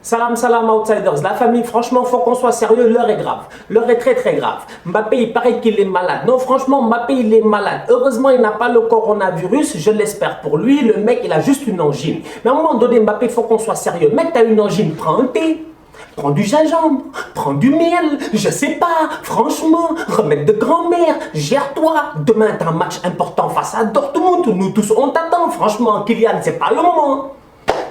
Salam, salam, outsiders. La famille, franchement, faut qu'on soit sérieux. L'heure est grave. L'heure est très, très grave. Mbappé, il paraît qu'il est malade. Non, franchement, Mbappé, il est malade. Heureusement, il n'a pas le coronavirus. Je l'espère pour lui. Le mec, il a juste une angine. Mais à un moment donné, Mbappé, il faut qu'on soit sérieux. Mec, t'as une angine, prends un thé. Prends du gingembre, prends du miel, je sais pas, franchement, remède de grand-mère, gère-toi. Demain, t'as un match important face à Dortmund. Nous tous, on t'attend. Franchement, Kylian, c'est pas le moment.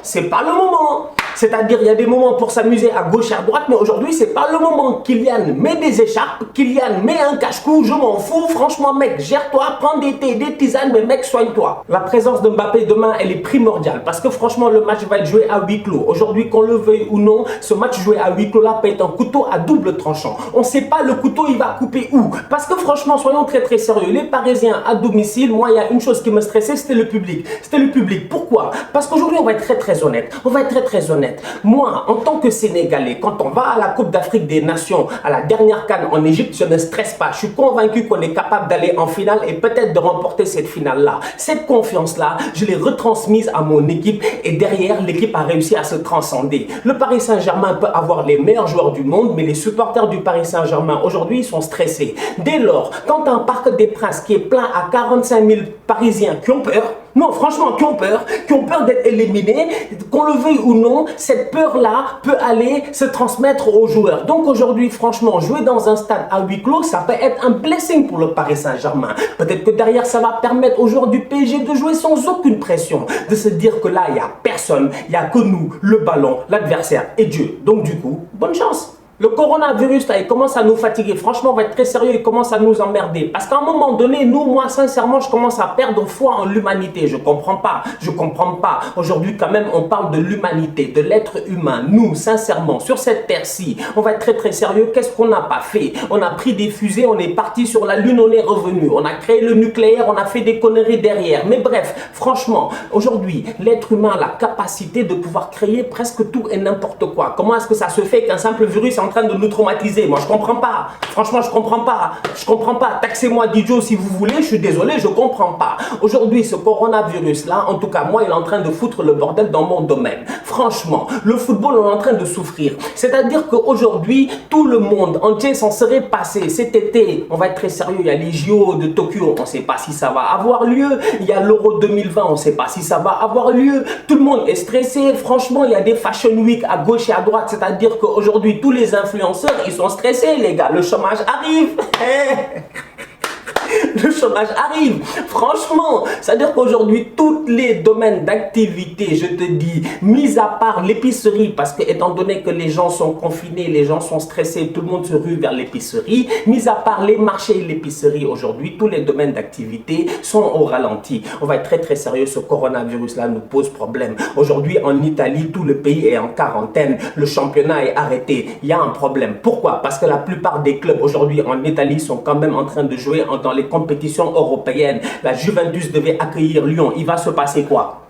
C'est pas le moment. C'est-à-dire, il y a des moments pour s'amuser à gauche et à droite, mais aujourd'hui, c'est pas le moment. Kylian, mets des écharpes, Kylian, mets un cache-cou, je m'en fous. Franchement, mec, gère-toi, prends des thés, des tisanes, mais mec, soigne-toi. La présence de Mbappé demain, elle est primordiale parce que franchement, le match va être joué à huis clos. Aujourd'hui, qu'on le veuille ou non, ce match joué à huis clos-là peut être un couteau à double tranchant. On sait pas le couteau, il va couper où. Parce que franchement, soyons très très sérieux. Les Parisiens à domicile, moi, il y a une chose qui me stressait, c'était le public. C'était le public. Pourquoi? Parce qu'aujourd'hui, on va être très très honnête. On va être très très honnête. Moi, en tant que Sénégalais, quand on va à la Coupe d'Afrique des Nations, à la dernière CAN en Égypte, je ne stresse pas. Je suis convaincu qu'on est capable d'aller en finale et peut-être de remporter cette finale-là. Cette confiance-là, je l'ai retransmise à mon équipe et derrière, l'équipe a réussi à se transcender. Le Paris Saint-Germain peut avoir les meilleurs joueurs du monde, mais les supporters du Paris Saint-Germain aujourd'hui sont stressés. Dès lors, quand un Parc des Princes qui est plein à 45 000 Parisiens qui ont peur, non, franchement, qui ont peur d'être éliminés, qu'on le veuille ou non, cette peur-là peut aller se transmettre aux joueurs. Donc aujourd'hui, franchement, jouer dans un stade à huis clos, ça peut être un blessing pour le Paris Saint-Germain. Peut-être que derrière, ça va permettre aux joueurs du PSG de jouer sans aucune pression, de se dire que là, il n'y a personne, il n'y a que nous, le ballon, l'adversaire et Dieu. Donc du coup, bonne chance. Le coronavirus, là, il commence à nous fatiguer. Franchement, on va être très sérieux, il commence à nous emmerder. Parce qu'à un moment donné, nous, moi, sincèrement, je commence à perdre foi en l'humanité. Je comprends pas. Aujourd'hui, quand même, on parle de l'humanité, de l'être humain. Nous, sincèrement, sur cette terre-ci, on va être très, très sérieux. Qu'est-ce qu'on n'a pas fait? On a pris des fusées, on est parti sur la Lune, on est revenu. On a créé le nucléaire, on a fait des conneries derrière. Mais bref, franchement, aujourd'hui, l'être humain a la capacité de pouvoir créer presque tout et n'importe quoi. Comment est-ce que ça se fait qu'un simple virus en train de nous traumatiser? Moi, je comprends pas. Franchement, je comprends pas. Je comprends pas. Taxez-moi d'idiot si vous voulez. Je suis désolé, je comprends pas. Aujourd'hui, ce coronavirus-là, en tout cas, moi, il est en train de foutre le bordel dans mon domaine. Franchement, le football, on est en train de souffrir. C'est-à-dire qu'aujourd'hui, tout le monde entier s'en serait passé. Cet été, on va être très sérieux. Il y a les JO de Tokyo. On ne sait pas si ça va avoir lieu. Il y a l'Euro 2020. On ne sait pas si ça va avoir lieu. Tout le monde est stressé. Franchement, il y a des Fashion Week à gauche et à droite. C'est-à-dire qu'aujourd'hui, tous les influenceurs, ils sont stressés, les gars. Le chômage arrive. Le chômage arrive. Franchement, c'est-à-dire qu'aujourd'hui, tous les domaines d'activité, je te dis, mis à part l'épicerie, parce que étant donné que les gens sont confinés, les gens sont stressés, tout le monde se rue vers l'épicerie, mis à part les marchés et l'épicerie, aujourd'hui, tous les domaines d'activité sont au ralenti. On va être très très sérieux, ce coronavirus-là nous pose problème. Aujourd'hui, en Italie, tout le pays est en quarantaine, le championnat est arrêté. Il y a un problème. Pourquoi? Parce que la plupart des clubs aujourd'hui en Italie sont quand même en train de jouer dans les compétitions européennes. La Juventus devait accueillir Lyon. Il va se passer quoi?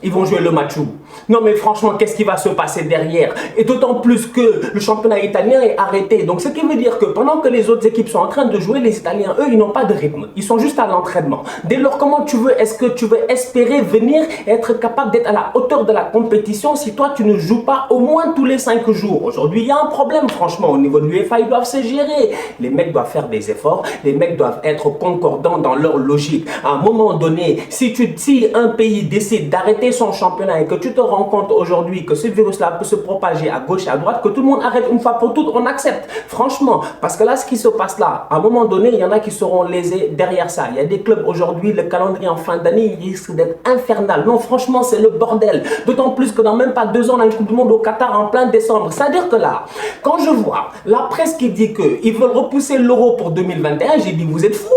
Ils vont jouer le match où? Non mais franchement, qu'est-ce qui va se passer derrière? Et d'autant plus que le championnat italien est arrêté. Donc ce qui veut dire que pendant que les autres équipes sont en train de jouer, les Italiens, eux, ils n'ont pas de rythme. Ils sont juste à l'entraînement. Dès lors, comment est-ce que tu veux espérer venir être capable d'être à la hauteur de la compétition si toi, tu ne joues pas au moins tous les 5 jours? Aujourd'hui, il y a un problème, franchement. Au niveau de l'UEFA, ils doivent se gérer. Les mecs doivent faire des efforts. Les mecs doivent être concordants dans leur logique. À un moment donné, si un pays décide d'arrêter son championnat et que tu te rends compte aujourd'hui que ce virus-là peut se propager à gauche et à droite, que tout le monde arrête une fois pour toutes, on accepte. Franchement, parce que là, ce qui se passe là, à un moment donné, il y en a qui seront lésés derrière ça. Il y a des clubs aujourd'hui, le calendrier en fin d'année, il risque d'être infernal. Non, franchement, c'est le bordel. D'autant plus que dans même pas 2 ans, on a une Coupe du Monde au Qatar en plein décembre. C'est-à-dire que là, quand je vois la presse qui dit qu'ils veulent repousser l'euro pour 2021, j'ai dit, vous êtes fous.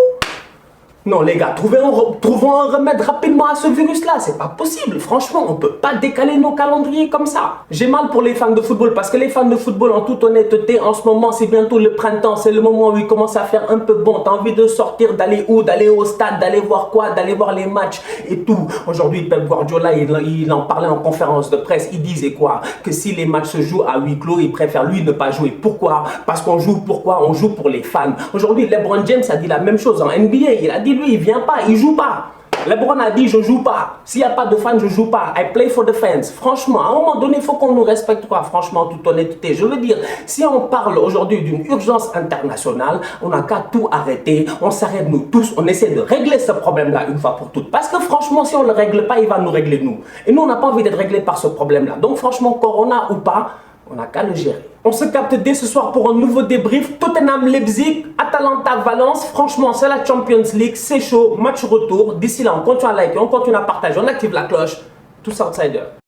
Non les gars, trouvons un remède rapidement à ce virus-là, c'est pas possible. Franchement, on peut pas décaler nos calendriers comme ça. J'ai mal pour les fans de football parce que les fans de football, en toute honnêteté, en ce moment, c'est bientôt le printemps, c'est le moment où il commence à faire un peu bon. T'as envie de sortir, d'aller où? D'aller au stade, d'aller voir quoi? D'aller voir les matchs et tout. Aujourd'hui, Pep Guardiola, il en parlait en conférence de presse, il disait quoi? Que si les matchs se jouent à huis clos, il préfère lui ne pas jouer. Pourquoi? Parce qu'on joue pourquoi? On joue pour les fans. Aujourd'hui, LeBron James a dit la même chose en NBA, il a dit lui, il vient pas, il joue pas. LeBron a dit je joue pas. S'il n'y a pas de fans, je joue pas. I play for the fans. Franchement, à un moment donné, il faut qu'on nous respecte, quoi. Franchement, toute honnêteté. Je veux dire, si on parle aujourd'hui d'une urgence internationale, on n'a qu'à tout arrêter. On s'arrête nous tous. On essaie de régler ce problème-là une fois pour toutes. Parce que franchement, si on ne le règle pas, il va nous régler nous. Et nous, on n'a pas envie d'être réglés par ce problème-là. Donc franchement, Corona ou pas, on n'a qu'à le gérer. On se capte dès ce soir pour un nouveau débrief. Tottenham Leipzig, Atalanta Valence. Franchement, c'est la Champions League. C'est chaud. Match retour. D'ici là, on continue à liker, on continue à partager, on active la cloche. Tous outsiders.